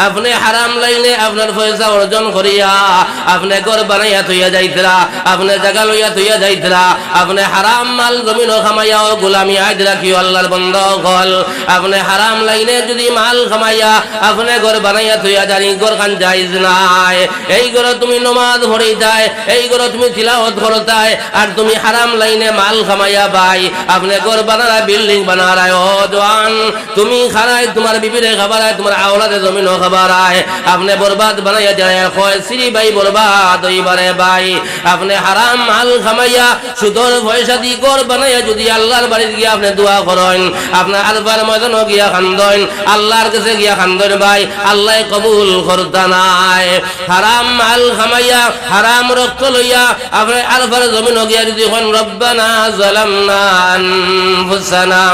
আপনি হারাম লাইনে আপনার পয়সা অর্জন করিয়া আপনি ঘর বানাইয়া থইয়া যাইতরা, আপনি জায়গা লইয়া থইয়া যাইতরা, আপনি হারাম মাল জমিন খামাইয়া ও গোলামি আইদ রাখিও আল্লাহর বন্দা হল। আপনি হারাম লাইনে যদি মাল খামাইয়া আপনি ঘর বানাইয়া থইয়া জানি ঘর খান জায়েজ নাই। এই ঘর তুমি নমাজ পড়ি যায়, এই ঘর তুমি তিলাওয়াত করতায়, আর তুমি হারাম লাইনে মাল খামাইয়া ভাই আপনি ঘর বানারা বিল্ডিং বানারায়। ও জওয়ান তুমি খারায় তোমার বিবিরে খাবারায়, তোমার আওলাদে জমিনও খাবারায়, আপনি বরবাদ বানাইয়া যায়। কয় শ্রী ভাই বরবাদ হইবারে ভাই আপনি হারাম মাল খামাইয়া সুদর পয়সা দি ঘর বানাইয়া যদি আল্লাহর বাড়িতে গিয়া আপনি দোয়া করেন, আপনার আরবার ময়দানও গিয়া খান্দন, আল্লাহর কাছে গিয়া খান্দন ভাই আল্লাহ কবুল করতা নাই। হারাম মাল খামাইয়া হারাম রক্ত লইয়া আপনি আরবার জমিনও গিয়া যদি হন রব্বানা যালামনা আনফুসানা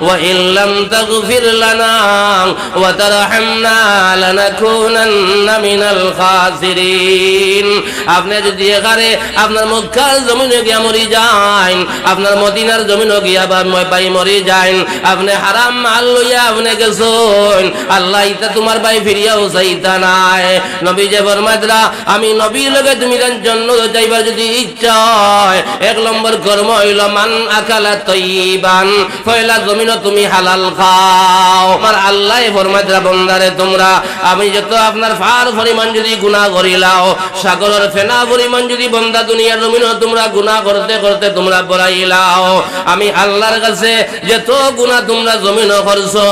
ওয়া ইল্লাম তাগফির লানা ওয়া তারহামনা লানাকুনান্না মিনাল খাসিরিন। আপনি যদি এখানে আপনার মক্কার জমিনে গিয়া মরি যান, আপনার মদিনার জমিনে গিয়া পাই মরি যান, আপনি হারাম মাল লইয়া আপনি গেছেন, আল্লাহ ইতা তোমার ভাই ফিরিয়াও চাইতা নাই। নবী যে ফরমাইতরা আমি নবীর লগে তুমি জন্য যাইবার যদি ইচ্ছা হয়, এক নম্বর কর্ম হইল মান আকালা তয়্যিবান, পয়লা জমিনও তুমি হালাল খাও। আমার আল্লাহ ফরমাইতরা বন্দারে তোমরা আমি যত আপনার ফার পরিমাণ যদি গুনাহ করিলাও, সাগরের ফেনা পরিমাণ যদি বন্দা দুনিয়ার জমিনও তোমরা গুনাহ করতে করতে তোমরা বড়াইলাও, আমি আল্লাহর কাছে যত গুনাহ তোমরা জমিনও করছো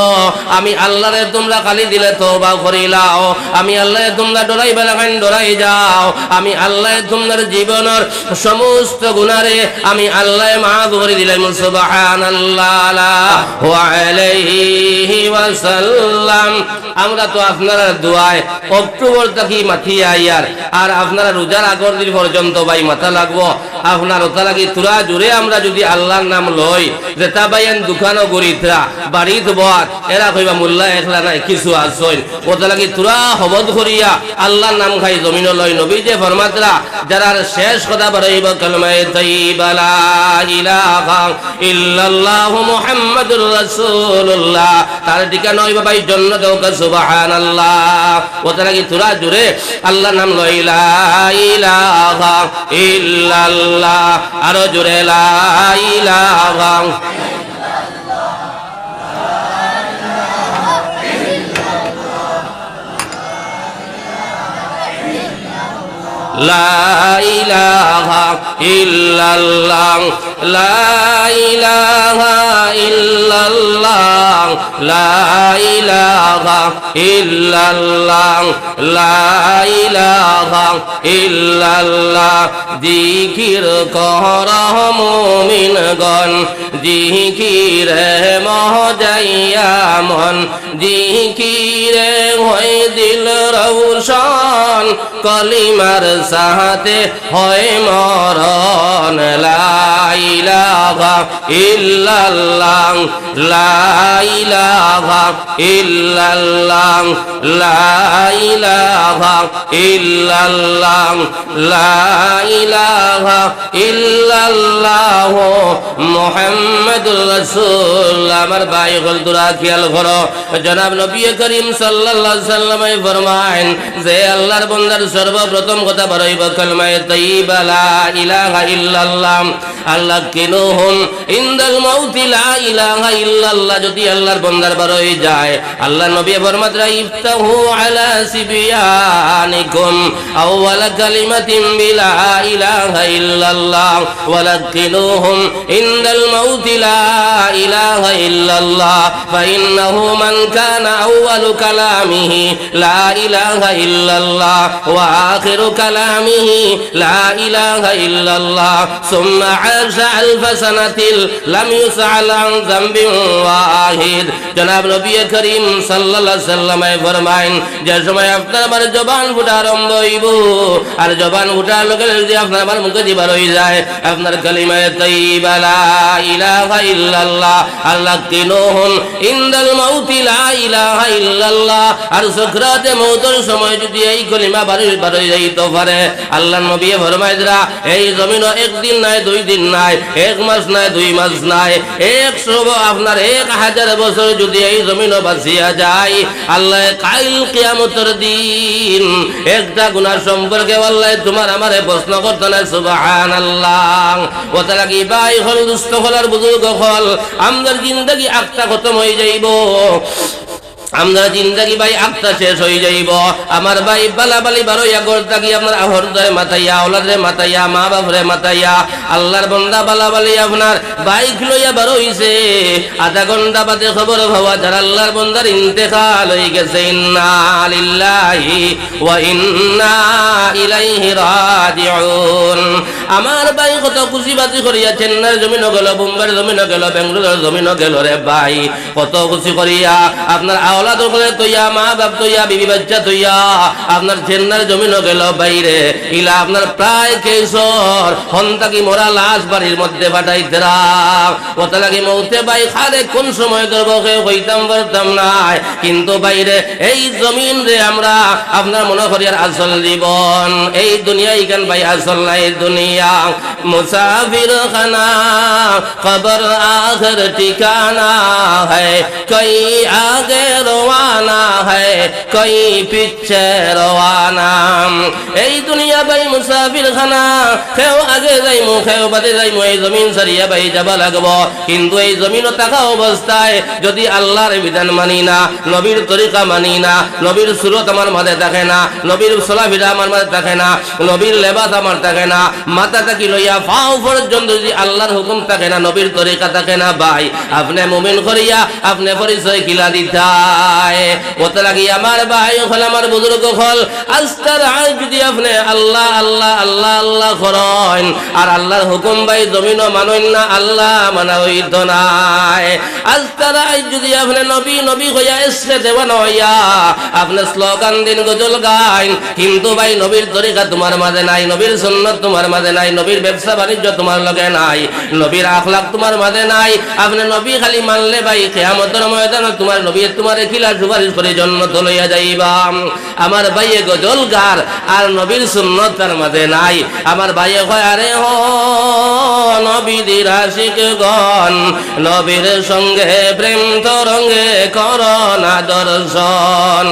আমি আল্লাহরে তোমরা খালি দিলে তওবা করিলাও, আমি আল্লাহরে তোমরা ডরাইবা লাগান ডরাই যাও, আমি আল্লাহ তোমার জীবনের সমস্ত গুনারে আমি আল্লাহ মাফ করে দিলাম। সুবহানাল্লাহ ওয়া আলাইহি ওয়াসাল্লাম। আমরা তো আপনারা দোয়ায় অক্টোবর থেকে মাথিয়া ইয়ার আর আপনারা রোজার আগর দিন পর্যন্ত ভাই মাথা লাগবো। আপনার ওটা লাগি তুরা জুড়ে আমরা যদি আল্লাহর নাম লই যে তা বাইন দোকানও গরিতরা বাড়িত বাদ এরা কইবা মোল্লা একলা নাই কিছু আসইন, ওটা লাগি তুরা হবদ করিয়া আল্লাহর নাম খাই জমিন লই। নবী যে ফরমাতরা যারা শেষ কথা বলাইব কালেমায়ে তাইয়্যিবা লা ইলাহা ইল্লাল্লাহু মুহাম্মাদুর রাসূলুল্লাহ, তার ঠিকানা হইবা ভাই জান্নাত ও সুবহানাল্লাহ। ওটা লাগি তুরা জুড়ে আল্লাহর নাম লই লা ইলাহা ইল্লাল্লাহ, আরো জুড়ে লা ইলাহা লা ইলাহা ইল্লাল্লাহ লা ইলাহা ইল্লাল্লাহ লা ইলাহা ইল্লাল্লাহ লা ইলাহা ইল্লাল্লাহ। জিকির কর মুমিনগণ জিকিরে মহজাইয়া মন, জিকিরে হয় দিল রওশন, কলিমার সাথে হয় মরণ। লা ইলাহা ইল্লাল্লাহ লা ইলাহা ইল্লাল্লাহ লা ইলাহা ইল্লাল্লাহ লা ইলাহা ইল্লাল্লাহ মুহাম্মাদুর রাসূলুল্লাহ। আমার ভাই হল দুরা খেয়াল করো, জনাব নবী করিম সাল্লাল্লাহু আলাইহি ওয়াসাল্লাম ফরমায়েন যে আল্লাহর বান্দার সর্বপ্রথম কথা বলাইব কালেমায়ে তাইয়্যিবা লা ইলাহা ইল্লাল্লাহ। আল্লাহ কিনুহুম ইনদাল মাউতি লা ইলাহা ইল্লাল্লাহ। যদি আল্লাহর বান্দার বড়ই যায় আল্লাহ নবী ফরমাতরা ইফতাহু আলা সিবিয়ানিকুম আউওয়ালা কালিমাতিন বিলা ইলাহা ইল্লাল্লাহ ওয়ালাকিনুহুম ইনদাল মাউতি লা ইলাহা ইল্লাল্লাহ ফাইন্নাহু মান কানা আউওয়ালু কালামিহি লা ইলাহা ইল্লাল্লাহ ওয়া আখিরু কালামিহি লা ইলাহা ইল্লাল্লাহ সুম্মা আশা আলফা সানাতিল লাম ইউসআল আন যামবিন ওয়াহিদ। জনাব নবী করিম সাল্লাল্লাহু আলাইহি ওয়াসাল্লাম ফরমায়েন যে সময় আপনার আমার জবান ফুটা আরম্ভ হইব আর জবান ফুটার লগে যদি আপনার আমার মুখে দিবা রই যায় আপনার কালিমায়ে তাইয়্যিবা লা ইলাহা ইল্লাল্লাহ। আল্লাহ কিনুহুম ইনদাল মাউতি লা ইলাহা ইল্লাল্লাহ। আর সাকরাতে মউতের সময় যদি এই কলিমা বাড়ি যাইতে পারে, আল্লাহ নবী ফরমাইদরা এই জমিনও একদিন নাই, 2 দিন নাই, 1 মাস নাই, 2 মাস নাই, 1000 বছর যদি এই জমিনও বাঁচিয়া যায়, আল্লাহ কাইল কিয়ামতের দিন একটা গুনাহ সম্পর্কে আল্লাহ তোমার আমারে প্রশ্ন করতে না। সুবহানাল্লাহ। ওটা কি ভাই হল দুস্থ হলার বুজুর্গ হল, আমাদের জিন্দগি একটা খতম হয়ে যাইব, আমরা জিন্দগি ভাই আত্মা শেষ হয়ে যাইব। আমার ভাই বালাবালি বারোয়া করতে গিয়ে আপনার হরদরে মাতাইয়া, ওলাদরে মাতাইয়া, মা বাপরে মাতাইয়া, আল্লাহর বন্দা বালাবালি আপনার বাইক লইয়া বারো হইছে, আধা ঘন্টা বাদে খবর হওয়া যার আল্লাহর বন্দার ইন্তেকাল হয়ে গেছে। ইন্না লিল্লাহি ওয়া ইন্না ইলাইহি রাজিউন। আমার ভাই কত খুশি বাতি করিয়া চেন্নাইয়ের জমিনও গেল, বোম্বের জমিনও গেল, বেঙ্গালুরুর জমিনও গেল রে ভাই, কত খুশি করিয়া আপনার আওলাদ করে তৈয়া, মা বাপ তৈয়া, বিবি বাচ্চা তৈয়া আপনার চেন্নার জমিনও গেল বাইরে, ইলা আপনার প্রায় কেশর হন্তাকি মোরা লাশ বাড়ির মধ্যে পাঠাইতেরা। ওটা লাগি মৌতে ভাই খারে কোন সময় করবো কেউ হইতাম পারতাম নাই, কিন্তু বাইরে এই জমিন রে আমরা আপনার মনে করি আর আসল জীবন, এই দুনিয়া ইখান ভাই আসল নাই দুনিয়া। মুসাফির খানা কবর আখের ঠিকানা হ্যায়, কই আগে রওয়ানা है कोई पीछे रवाना। এই দুনিয়া ভাই মুসাফির খানা, কেউ আগে যাইমু কেউ বাদে যাইমু, এই জমিন ছাড়িয়া ভাই যাবা লাগবো। কিন্তু এই জমিনও থাকা অবস্থায় যদি আল্লাহর বিধান মানি না, নবীর তরিকা মানি না, নবীর সুরত আমার মাঝে থাকে না, নবীর চলাফেরা আমার মাঝে থাকে না, নবীর লেবাস আমার থাকে না, মাথা থাকি লইয়া পাও পর্যন্ত যদি আল্লাহর হুকুম থাকে না, নবীর তরিকা থাকে না, ভাই আপনি মুমিন করিয়া আপনি পরিচয় কিলা দিতায়। ওতে লাগি আমার ভাই হল, আমার বুজুর্গ হল, আস্তার আজ যদি আপনি আল্লাহ আল্লাহ আল্লাহ আল্লাহ করেন আর আল্লাহর হুকুম ভাই জমিনও মানেন না, আল্লাহ মানা হইত নাই। আস্তার আজ যদি আপনি নবী নবী হইয়া এসে দেওয়ান হইয়া আপনি স্লোগান দিন, গজল গাইন, কিন্তু ভাই নবীর তরিকা তোমার মাঝে নাই, নবীর সুন্নাত তোমার মাঝে নাই, নবীর ব্যবসা বাণিজ্য তোমার লগে নাই, নবীর আখলাক তোমার মাঝে নাই, আপনি নবী খালি মানলে ভাই কিয়ামতের ময়দানে তোমার নবী তোমার খিলা সুপারিশ করে জান্নাত লইয়া যাইবা। আমার ভাইয়ে গজল গার আর নবীর সুন্নাত তার মাঝে নাই। আমার ভাইয়ে কয় আরে হ নবীর আশিক গণ, নবীর সঙ্গে প্রেম তরঙ্গে করোনা দর্শন।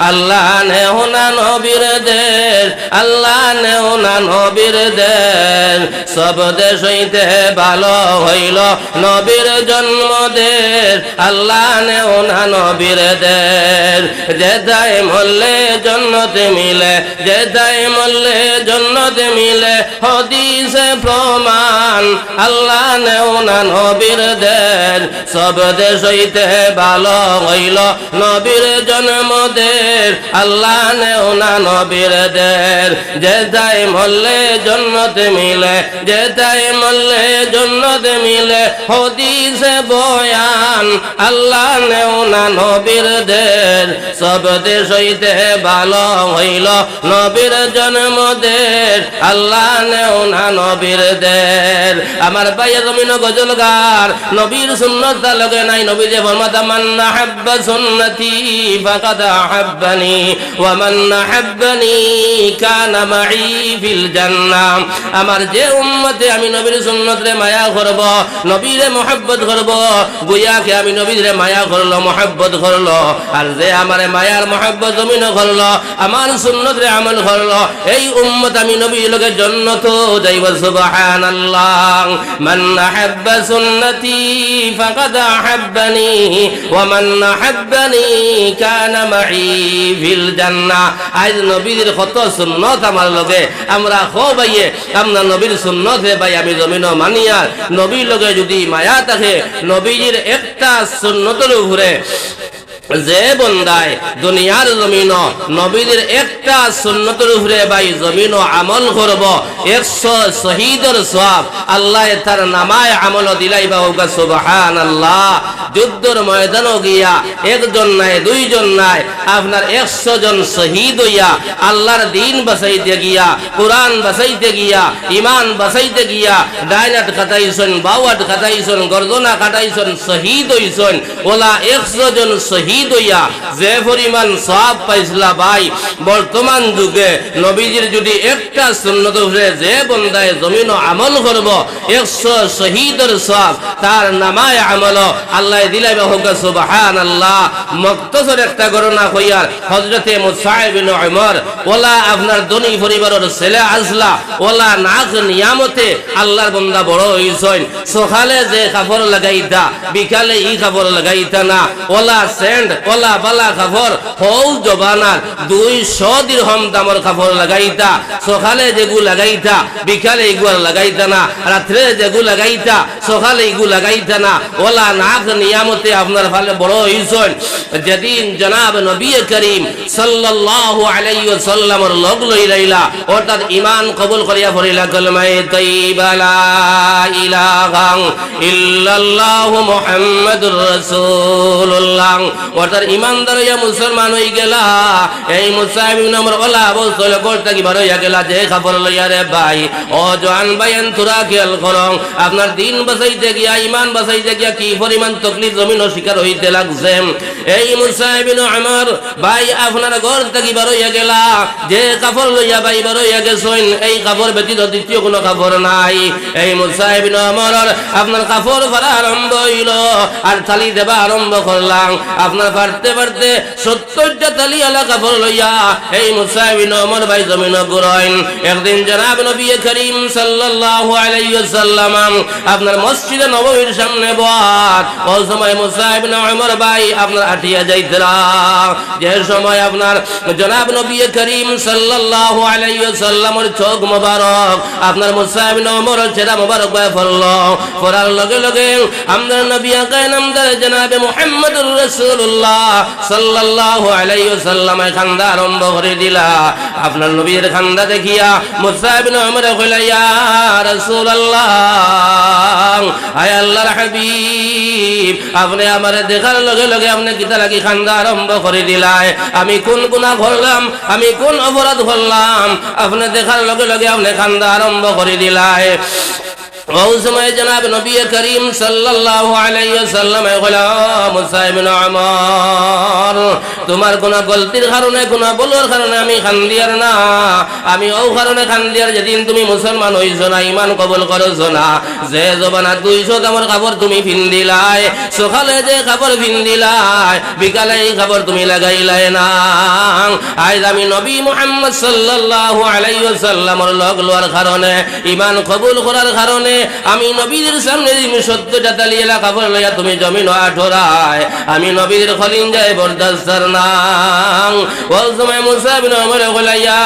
আল্লাহ নেও না নবীর দেশ, আল্লাহ নেও না নবীর দেশ, সব দেশ হইতে ভালো হইল নবীর জন্মদেশ। আল্লাহ নেও না নবীর দেশ, যেথায় মরলে জন্নতে মিলে, যেথায় মরলে জন্নতে মিলে, হাদিসে প্রমাণ। আল্লাহ নেও না নবীর দেশ, সব দেশ হইতে ভালো হইল নবীর জন্মদেশ। আল্লাহ নেও না নবীর দেশ, যেথায় মরলে জন্নতে মিলে, যেথায় মরলে জন্নতে মিলে, হাদিসে বয়ান। আল্লাহ নেও না নবীর দেশ, সব দেশ হইতে ভালো হইল নবীর জন্মদেশ। আল্লাহ নেও না নবীর দেশ। আমার ভাই জমিন গজল গার, নবীর সুন্নাত লগে নাই, নবী যে ফরমাতা মান আহাব্বা সুন্নতি ফাকাদ আহাব্বানি ওয়া মান আহাব্বানি কানা মাই ফিল জান্নাহ। আমার যে উম্মতে আমি নবীর সুন্নতরে মায়া করব, নবীরে মুহাব্বত করব, গুয়াকে আমি নবীরে মায়া করলো মুহাব্বত করলো, আর যে আমারে মায়ার মুহাব্বত জমিন করলো, আমার সুন্নতরে আমল করলো, এই উম্মত আমি নবীর লগে জান্নাত যাইব। সুবহানাল্লাহ। মান আহাব্বা সুন্নতি ফাকাদ আহাব্বানি ওয়া মান আহাব্বানি কানা মাই ফিল জান্নাহ। আজ নবীর কত সুন্নত আমার লগে, আমরা খো ভাইয়ে আমরা নবীর সুন্নতে ভাই আমি জমিন মানিয়া, নবীর লগে যদি মায়া থাকে, নবীর একটা সুন্নতের উপরে যে বন্দায় দুনিয়ার জমিন নবীদের একটা সুন্নতের উপরে ভাই জমিন আমল করব, 100 শহীদের সওয়াব আল্লাহ তার নামায় আমল দিলাইবা। সুবহানাল্লাহ। যুদ্ধের ময়দানে গিয়া একজন নাই দুইজন নাই, আপনার 100 জন শহীদ হইয়া আল্লাহর দ্বীন বাঁচাইতে গিয়া, কোরআন বাঁচাইতে গিয়া, ঈমান বাঁচাইতে গিয়া ডাইনাট কাটাইছেন, বাওয়াট কাটাইছেন, গর্দনা কাটাইছেন, শহীদ হইছেন। ওলা 100 জন শহীদ শহীদ হইয়া যে পরিমাণ সওয়াব পাইছিলা ভাই, বর্তমান যুগে নবীজির যদি একটা সুন্নত উপরে যে বন্দায় জমিন আমল করব 100 শহীদের সওয়াব তার নামায় আমল আল্লাহ দিলাইবা হোক সুবহানাল্লাহ। মুক্তসর একটা ঘটনা কইয়ার হযরতে মুসাইব বিন উমর ওলা আপনার ধনী পরিবারের ছেলে আসলা ওলা নাক নিয়ামতে আল্লাহর বান্দা বড় হইছেন। সকালে যে কাপড় লাগাইতা বিকালে ই কাপড় লাগাইতা না, ওলা সেন্ট ওলা বালা কাপড় হৌ জবানার 200 দিরহাম দামের কাপড় লাগাইতা। সকালে যেগু লাগাইতা বিকালে এগুলো লাগাইতা না, রাত্রে যেগু লাগাইতা সকালে এগু লাগাইতা না, ওলা নাক নিয়ামতে আপনার ভালো বড় হইছেন। যেদিন জনাব নবী করিম সাল্লাল্লাহু আলাইহি ওয়াসাল্লামের লগ লইলা অর্থাৎ ঈমান কবুল করিয়া পড়িলা কালেমায়ে তাইয়্যিবা লা ইলাহা ইল্লাল্লাহু মুহাম্মাদুর রাসূলুল্লাহ অর্থাৎ ঈমানদার হইয়া মুসলমান হই গেলা। এই মুসাইব ইবনে উমর ওলা বলছিল করতে কি বড় হইয়া গেলা যে খবর লইয়া রে ভাই ও জওয়ান ভাইয়ান তোরা খেয়াল করো আপনার দিন বাঁচাইতে গিয়া ঈমান বাঁচাইতে গিয়া কি পরিমাণ তকলিফ জমিন শিকার হইতে লাগছে। এই মুসাইব ইবনে উমর ভাই আপনার ঘর থেকে বার হইয়া গেলা যে কাপড় লইয়া ভাই বার হইয়া গেছেন এই কাপড় ব্যতীত দ্বিতীয় কোনো কাপড় নাই। এই মুসাইব ইবনে উমর আপনার কাপড় ভরা আরম্ভ হইল আর থালি দেবা আরম্ভ করলাম। আপনার পারতে পারতে 70টা থালি আলা কাপড় লইয়া এই মুসাইব ইবনে উমর ভাই জমিন ঘুরাইন। একদিন জনাব নবী করিম সাল্লাল্লাহু আলাইহি ওয়াসাল্লাম আপনার মসজিদে নববীর সামনে বয়াত ওই সময় মুসাইব ইবনে উমর ভাই আপনার আটিয়া যাইতরা। যে সময় আপনার জনাব নবী করিম সাল্লাল্লাহু আলাইহি ওয়াসাল্লামের চোখ মোবারক আপনার মুসাইব ইবনে উমরের চেহারা মোবারক হয়ে পড়ল। পড়ার লগে লগে আমাদের নবী আকায়ে নামদার জনাবে মুহাম্মদুর রাসূলুল্লাহ সাল্লাল্লাহু আলাইহি ওয়াসাল্লাম খান্দা আরম্ভ করে দিলা। আপনার নবীর খান্দা দেখিয়া মুসাইব ইবনে উমর কইলা ইয়া রাসূলুল্লাহ আয় আল্লাহর হাবিব আপনি আমারে দেখার লগে লগে আপনি কিতা লাগি খান্দা আরম্ভ করে দিলাই, আমি কোন গুনাহ করলাম আমি কোন অপরাধ করলাম আপনি দেখার লগে লগে আপনি খান্দা আরম্ভ করে দিলাই। ওই সময় জনাব নবী করিম সাল্লাল্লাহু আলাইহি ওয়াসাল্লাম কইলা মুসাইব ইবনে উমর তোমার কোন গলতির কারণে কোন ভুলের কারণে আমি খান্দিয়ার না, আমি ও কারণে খান্দিয়ার যেদিন তুমি মুসলমান হইছো না ঈমান কবুল করছো না যে জবানা 200 দামের কাপড় তুমি পিন্দিলাই সকালে যে কাপড় পিন্দিলাই বিকালে এই কাপড় তুমি লাগাইলাই না। আজ আমি নবী মুহাম্মদ সাল্লাল্লাহু আলাইহি ওয়াসাল্লামের লগ লওয়ার কারণে ঈমান কবুল করার কারণে আমি নবীর সামনে 70টা তালি এলা কাপড় লইয়া তুমি জমিন আঠরায় আমি নবীর খলিন যায় বরদাস্ত না। ওই সময় মুসাইব ইবনে উমর কইলা ইয়া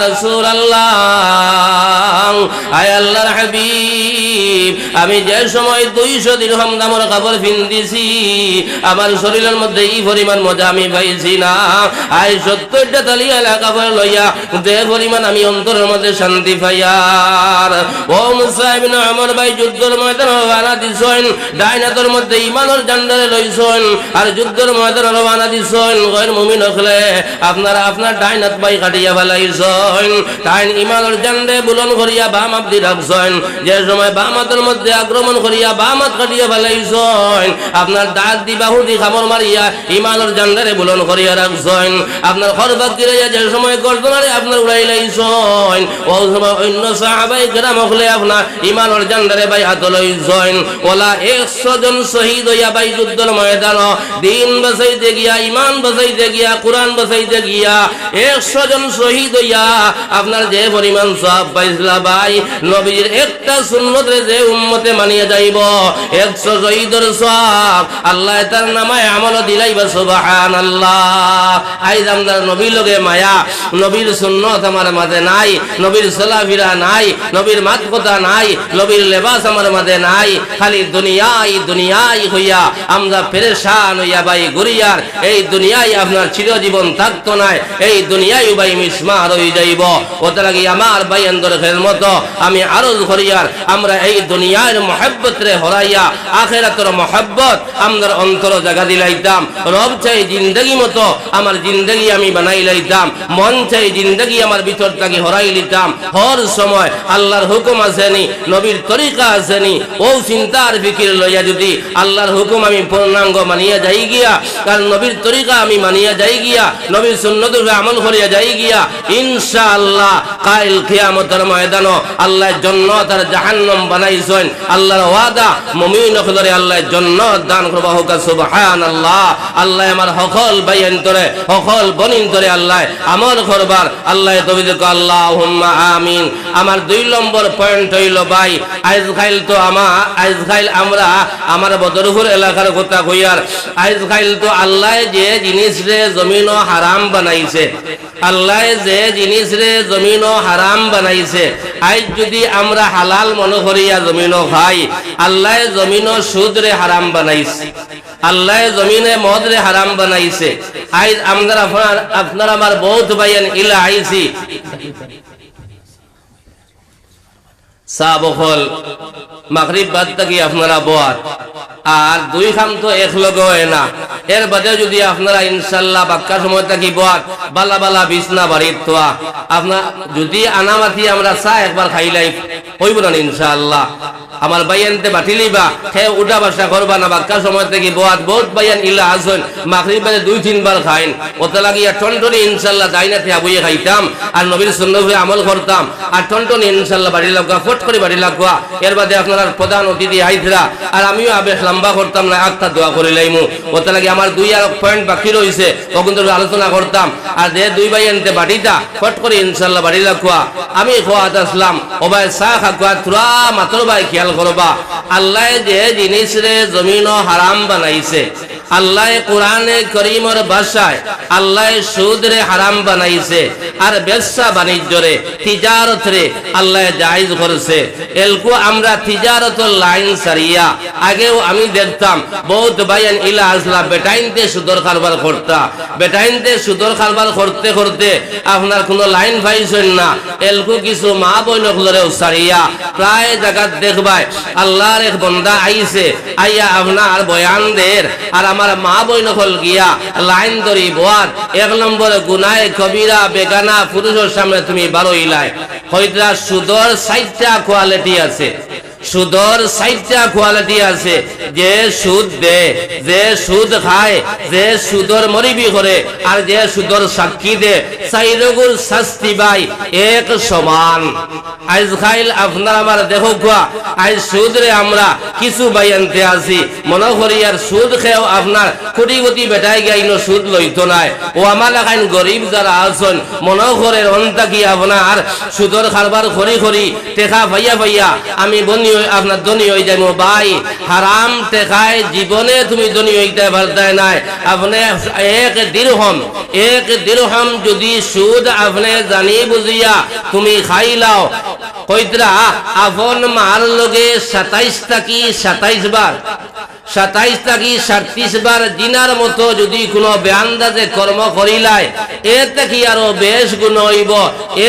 রাসূলুল্লাহ আয় আল্লাহর হাবিব আমি যে সময় 200 দিরহাম দামের কাপড় পিন্দিছি আমার শরীরের মধ্যে এই পরিমাণ মজা আমি পাইছি না। আয় 70টা তালি এলা কাপড় লইয়া যে পরিমাণ আমি অন্তরের মধ্যে শান্তি পাইয়ার। ও মুসাইব ইবনে উমর ভাই যুদ্ধের ময়দানে রওনা দিছেন ডাইনাতের মধ্যে ঈমানের ঝান্ডারে লইছেন আর যুদ্ধের ময়দানে রওনা দিছেন গয়র মুমিন হলে আপনারা আপনার ডাইনাত ভাই কাটিয়া ফেলাইছেন ডাইন ঈমানের ঝান্ডে বুলন করিয়া বাম আপনি রাখছেন যে সময় বাম হাতের মধ্যে আক্রমণ করিয়া বাম হাত কাটিয়া ফেলাইছেন আপনার দাঁত দি বাহু দি কামড় মারিয়া ঈমানের ঝান্ডারে বুলন করিয়া রাখছেন আপনার খরবাক গিরাইয়া যে সময় গর্দনারে আপনার উড়াই লাইছেন ওই সময় অন্য সাহাবায়ে কেরাম হলে আপনার ঈমানের ঝান্ডারে ভাই হাত লইছেন ওলা 100 জন শহীদ হইয়া ভাই যুদ্ধের ময়দান দিন বাঁচাইতে গিয়া ঈমান বাঁচাইতে গিয়া কোরআন বাঁচাইতে গিয়া 100 জন শহীদ হইয়া আপনার যে পরিমাণ সওয়াব পাইছিলা ভাই নবীর একটা সুন্নতে যে উম্মতে মানিয়ে যাইব 100 শহীদের সওয়াব আল্লাহ তার নামে আমল দিলাইবা সুবহানাল্লাহ। আইজ আমদার নবীর লগে মায়া নবীর সুন্নত আমার মাঝে নাই, নবীর সালাফিরা নাই, নবীর মাত কথা নাই, নবীর লেবাস আমার মাঝে নাই, খালি দুনিয়াই হইয়া আমরা পেরেশান হইয়া ভাই ঘুরিয়ার এই দুনিয়ায় আপনার চিরজীবন থাকতো না, এই দুনিয়ায় ভাই মিসমার হয়ে যাইব। ওটা লাগি আমার ভাই আন্দোলনের খেদমত আমি আরজ করিয়ার আমরা এই দুনিয়ার মহব্বত রে হরাইয়া আখিরাতের মহব্বত আমাদের অন্তর জায়গা দিলাইতাম। রব চাই জিন্দগি মতো আমার জিন্দগি আমি বানাই লাইতাম, মন চাই জিন্দগি আমার ভিতর থাকি হরাই লিতাম। হর সময় আল্লাহর হুকুম আসেনি, নবীর তরিকা আসেনি, ও চিন্তার ফিকির লইয়া যদি আল্লাহর হুকুম আমি পূর্ণাঙ্গ মানিয়া যাই গিয়া, কারণ নবীর তরিকা আমি মানিয়া যাই গিয়া, নবীর সুন্নত আমল করিয়া যাই গিয়া, ইনশাআল্লাহ কাল কিয়ামতের ময়দানে আল্লাহ জান্নাত আর জাহান্নাম বানাইছেন। আল্লাহর ওয়াদা মুমিন হলরে আল্লাহ জান্নাত দান করবা হোক। সুবহানাল্লাহ। আল্লাহ আমার সকল বাইন তরে সকল বনিন তরে আল্লাহ আমল করবার আল্লাহ তৌফিক দাও। আল্লাহুম্মা আমিন। আমার 2 নম্বর পয়েন্ট হইল ভাই, আজকাল তো আজকাল আমরা আমার বদরপুর এলাকার কথা কইয়ার, আজকাল তো আল্লাহ যে জিনিস রে জমিন হারাম বানাইছে, আল্লাহ যে জিনিস রে জমিন হারাম বানাইছে, আজ যদি আমরা হালাল মনে করিয়া জমিন খাই, আল্লাহ জমিন সুদ রে হারাম বানাইছে, আল্লাহ জমিনে মদ রে হারাম বানাইছে। আজ আপনারা আমার বহুত ভাইয়ান ইলা আইছি চা বখল মাগরিব বাদ থাকি আপনারা বোয়ার আর 2 খাম তো একলগে হয় না। এর বাদে যদি আপনারা ইনশাআল্লাহ বাক্কা সময় থাকি বোয়ার বালা বালা বিছনা বাড়ির তোয়া আপনার যদি আনামাতি আমরা চা একবার খাইলাই হইব না ইনশাআল্লাহ। আমার বাইয়ানতে বাটিলিবা হে উঠা বাসা করবা না, বাক্কা সময় থেকে বোয়াত বহুত বাইয়ান ইলা আসেন মাগরিব বাদে 2-3 বার খাইন, ওতে লাগিয়া টনটনি ইনশাআল্লাহ দাইনাতে আবুয়ে খাইতাম আর নবীর সুন্নতে আমল করতাম আর টনটনি ইনশাআল্লাহ বাড়ি লাগা ফট করে বাড়ি লাগা। এর বাদে আপনার প্রধান অতিথি আইতরা আর আমিও আবেশ লম্বা করতাম না, একটা দোয়া করে লাইমু। ওতে লাগি আমার 2 আর পয়েন্ট বাকি রইছে ও কিন্তু আলোচনা করতাম আর যে 2 বাইয়ানতে বাটিটা ফট করে ইনশাআল্লাহ বাড়ি লাগা। আমি খোয়াত আসলাম ও ভাই চা খাওয়া তুরা মাত্র ভাই খেয়াল করবা, আল্লাহ যে জিনিস রে জমিন হারাম বানাইছে, আল্লাহ কোরআনে করিমর ভাষায় আল্লাহ সুদ রে হারাম বানাইছে আর ব্যবসা বাণিজ্য রে তিজারত রে আল্লাহ জায়েজ করেছে। এলকু আমরা তিজারতের লাইন সারিয়া আগেও আমি দেখতাম বহুত ভাইয়ান ইলা আসলা বেটাইনতে সুদর কারবার করতা, বেটাইনতে সুদর কারবার করতে করতে আপনার কোনো লাইন পাইছেন না। এলকু কিছু মা বোন হলরেও সারিয়া প্রায় জায়গা দেখবাই আল্লাহর এক বন্দা আইছে, আইয়া আপনার বয়ান দের আর আমার মা বইন হল গিয়া লাইন ধরি বোয়ার 1 নম্বর গুনায় কবিরা বেগানা পুরুষের সামনে তুমি বারোইলাই হইতরা। সুদর 60টা কোয়ালিটি আছে, সুদর 60টা কোয়ালিটি আছে। যে সুদ দে, যে সুদ খায়, যে সুদর মরিবি করে আর যে সুদর সাক্ষী দে, সাইরগুর শাস্তি ভাই এক সমান। আজকাল আপনার আমার দেখো আজ সুদ রে আমরা কিছু বাইয়ানতে আছি মনে করি আর সুদ খেয়েও আপনার কোটি কোটি বেটাই গাইন সুদ লইতো নাই। ও আমার এখান গরিব যারা আছেন মনে করে অন্তা কি আপনার সুদর খারবার খরি খরি টেকা ভাইয়া ভাইয়া আমি বনি আপনার ধনী হয়ে যাবো ভাই। হারাম টেকায় জীবনে তুমি ধনী হইতে পারতে নাই। আপনি 1 দিরহাম যদি সুদ আপনি জানি বুঝিয়া তুমি খাইলাও কইতরা আপন মার লগে 27 থাকি 27 বার 27 থাকি 37 বার জিনার মতো যদি কোনো বেআন্দাজে কর্ম করিলাই এতে কি আরো বেশ গুণ হইব।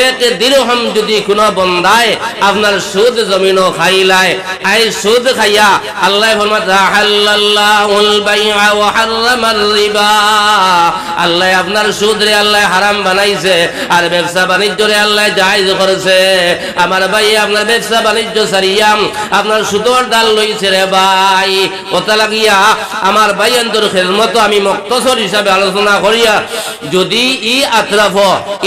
1 দিরহাম যদি কোনো বন্দায় আপনার সুদ জমিন খাইলাই, আই সুদ খাইয়া আল্লাহ ফরমাতা হালাল্লাহুল বাইআ ওয়া হারামার রিবা, আল্লাহ আপনার সুদ রে আল্লাহ হারাম বানাইছে আর ব্যবসা বাণিজ্য রে আল্লাহ জায়েজ করেছে। আমার ভাই আপনার ব্যবসা বাণিজ্য সারিয়াম আপনার সুদর ডাল লইছে রে ভাই। ওটা লাগিয়া আমার ভাই অন্তর খেদমত আমি মুক্তসর হিসাবে আলোচনা করিয়া যদি ই আতরাফ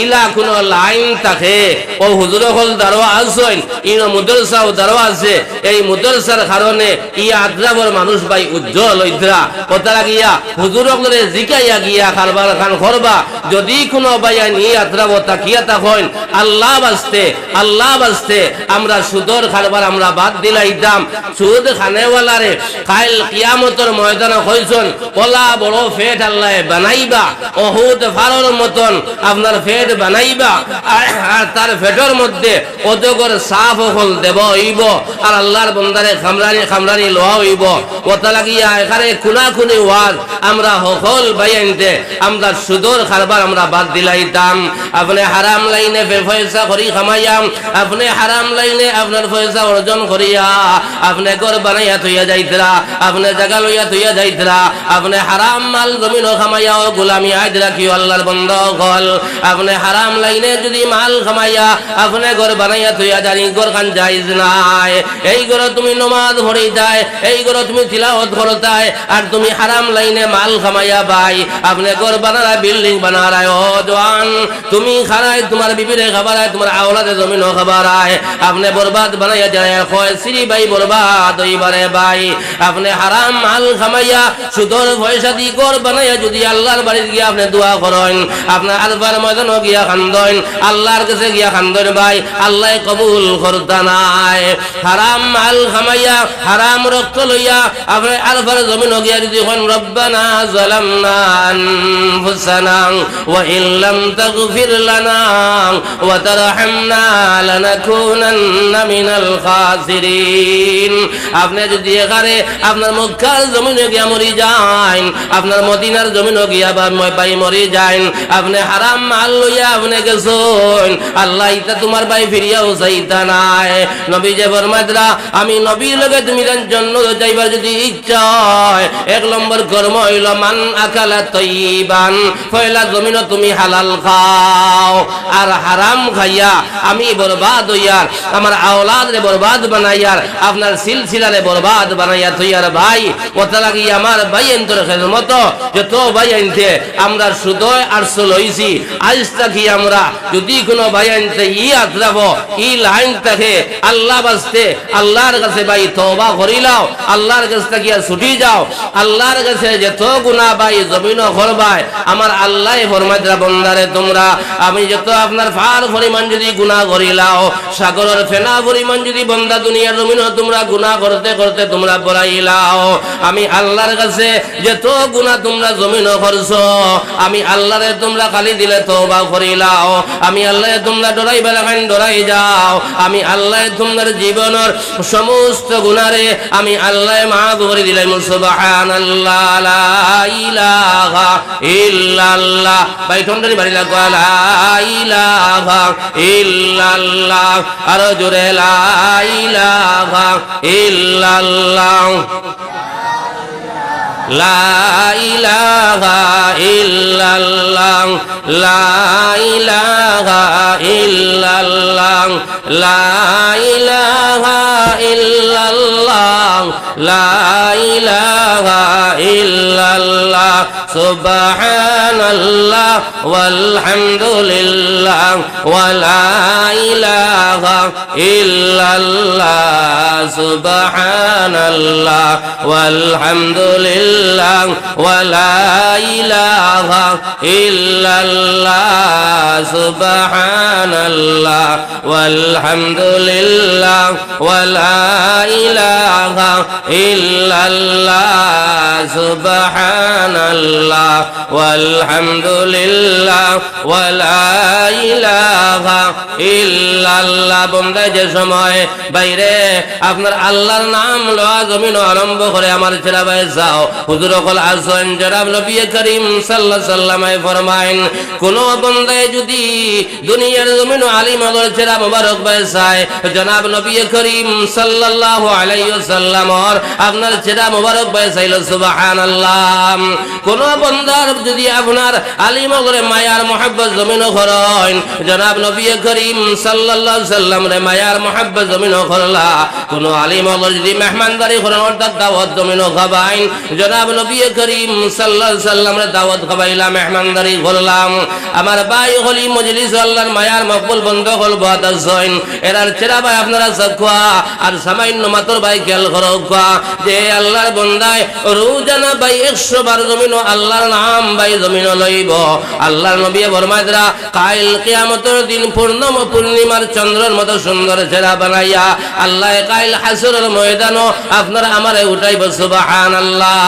ইলা কোনো লাইন থাকে ও হুজুর হল দারো আসেন ইন মুদরসাও দারো আছে, এই মুদরসার কারণে ই আতরাফর মানুষ ভাই উজ্জ্বল হইতরা। ওটা লাগিয়া হুজুর হলরে জিকাইয়া গিয়া কারবার খান করবা যদি কোনো ভাইয়া নি আতরাফ তাকিয়া তখন আল্লাহ বাস্তে আমরা সুদর খারবার আমরা বাদ দিলাইতাম। সুদ খানেওয়ালারে কাল কিয়ামতের ময়দানে কইছেন ওলা বড় ফেট আল্লাহ বানাইবা, ওহুদ ফারর মতন আপনার ফেট বানাইবা আর তার পেটের মধ্যে অজগর সাপ হল দেব হইব আর আল্লাহর বন্দারে খামরানি লোয়া হইব ওটা লাগিয়া এখানে খুনাখুনি ওয়াজ আমরা হকল বাইনতে আমরা সুদর খারবার আমরা বাদ দিলাইতাম আপনি হারাম লাইনে পয়সা করি খামাইয়াম আপনি হারাম লাইনে আপনার পয়সা অর্জন করিয়া আপনি ঘর বানাইয়া থইয়া যাইতরা আপনি জায়গা লইয়া থইয়া যাইতরা আপনি হারাম মাল জমিন খামাইয়া ও গোলামি আইদ রাখিও আল্লাহর বন্দা হল আপনি হারাম লাইনে যদি মাল খামাইয়া আপনি ঘর বানাইয়া থইয়া জানি ঘর খান জায়েজ নাই এই ঘর তুমি নামাজ পড়িতাই এই ঘর তুমি তিলাওয়াত করতাই আর তুমি হারাম লাইনে মাল খামাইয়া ভাই আপনি ঘর বানারা বিল্ডিং বানারায় ও জওয়ান তুমি খারায় তোমার বিবিরে খাবারায় তোমার আওলাদে জমিন খাবারায় আপনি বরবাদ বানাইয়া যায় হয় শ্রী ভাই বরবাদ হইবারে ভাই আপনি হারাম মাল খামাইয়া সুদর পয়সা দি ঘর বানাইয়া যদি আল্লাহর বাড়িতে গিয়া আপনি দোয়া করেন আপনার আলবার ময়দান গিয়া খান্দন আল্লাহর কাছে গিয়া খান্দন ভাই আল্লাহ কবুল করতা নাই হারাম মাল খামাইয়া হারাম রক্ত লইয়া আপনি আলবার জমিন গিয়া যদি কোন রব্বানা যালামনা আনফুসানা ওয়া ইল্লাম তাগফির লানা ওয়া তারহামনা লানাকুনান্না মিনাল খাসিরিন আপনি যদি এখানে আপনার মক্কার জমিনে গিয়া মরি যান আপনার মদিনার জমিনে গিয়া ভাই মরি যান আপনি হারাম মাল লইয়া আপনি গেছেন আল্লাহ ইতা তোমার ভাই ফিরিয়াও চাইতা নাই নবী যে ফরমাইতরা আমি নবীর লগে তুমি জন্য যাইবার যদি ইচ্ছা হয় এক নম্বর কর্ম হইল মান আকালা তয়্যিবান পয়লা জমিনে তুমি হালাল খাও আর হারাম খাইয়া আমি বরবাদ হইয়ার আমার আওলাদ রে বরবাদ বানাইয়ার আপনার সিলসিলারে বরবাদ বানাইয়া থইয়ার ভাই ওটা লাগি আমার ভাই এন্তর খেদমত যত ভাই আনতে আমরা সুদয় আর লইছি আজ থাকি আমরা যদি কোনো ভাই আনতে আতরাব ই লাইন থাকে আল্লাহ বাস্তে আল্লাহর কাছে ভাই তওবা করিলাও আল্লাহর কাছে থাকিয়া ছুটি যাও আল্লাহর কাছে যত গুনাহ ভাই জমিন করবাই আমার আল্লাহ ফরমাইতরা বন্দারে তোমরা আমি যত আপনার ফার পরিমাণ যদি গুনাহ করিলাও সাগরের ফেনা পরিমাণ যদি বন্দা দুনিয়ার জমিন তোমরা গুনাহ করতে করতে তোমরা পড়াইলাও আমি আল্লাহর কাছে যত গুনাহ তোমরা জমিন করছো আমি আল্লাহরে তোমরা খালি দিলে তওবা করিলাও আমি আল্লাহ তোমরা ডরাই বেলাখান ডরাই যাও আমি আল্লাহ তোমার জীবনের সমস্ত গুনারে আমি আল্লাহ মাফ করে দিলাম সুবহানাল্লাহ লা ইলাহা ইল্লাল্লাহ ভাই ঠন্ডারি বাড়ি লাগা লা ইলাহা ইল্লাল্লাহ আর জোরে লা ইলাহা ইল্লাল্লাহ লা ইলাহা ইল্লাল্লাহ লা ইলাহা ইল্লাল্লাহ লা ইলাহা ইল্লাল্লাহ লা ইলাহা ইল্লাল্লাহ সুবহানাল্লাহ ওয়ালহামদুলিল্লাহ ওয়া লা ইলাহা ইল্লাল্লাহ সুবহানাল্লাহ ওয়ালহামদুলিল্লাহ ওয়া লা ইলাহা ইল্লাল্লাহ সুবহানাল্লাহ ওয়ালহামদুলিল্লাহ ওয়া লা ইলাহা ইল্লাল্লাহ সুবহানাল্লাহ ওয়ালহামদুলিল্লাহ ওয়া লা ইলাহা ইল্লাল্লাহ বন্দা যে সময় বাইরে আপনার আল্লাহর নাম লওয়া জমিন আরম্ভ করে আমার ছেলে ভাই যাও হুজুর কল আসেন জনাব নবী করিম সাল্লাল্লাহু আলাইহি ওয়াসাল্লামে ফরমায়েন কোন বন্দায় যদি দুনিয়ার জমিন আলিম হওয়ার ছেলে মোবারক ভাই চায় জনাব নবী করিম সাল্লাল্লাহু আলাইহি ওয়াসাল্লাম আপনার ছেলে মোবারক ভাই চাইল সুবহানাল্লাহ কোন বন্দার যদি আপনার আলিম করে মায়ার মহব্বত জমিন করেন জনাব নবী করিম সাল্লাল্লাহু আলাইহি ওয়াসাল্লাম রে মায়ার মহব্বত জমিন করলা কোন আলিম করে যদি মেহমানদারি করেন অর্থাৎ দাওয়াত জমিন খাবাইন জনাব নবী করিম সাল্লাল্লাহু আলাইহি ওয়াসাল্লাম রে দাওয়াত খাবাইলা মেহমানদারি করলাম আমার ভাই হলি মজলিস আল্লাহর মায়ার মকবুল বন্ধ হল বাদ আছেন এরার ছেড়া ভাই আপনারা সাকওয়া আর সামান্য মাত্র ভাই খেয়াল করো যে আল্লাহর বন্দায় রোজানা ভাই 100 বার জমিন আল্লাহর নাম ভাই জমিন লইব আল্লাহর নবী ফরমাইতরা কাল কিয়ামতের দিন পূর্ণিমার চন্দ্রের মতো সুন্দর ছেড়া বানাইয়া আল্লাহ কাল হাসরের ময়দানও আপনারা আমারে উঠাইব সুবহানাল্লাহ।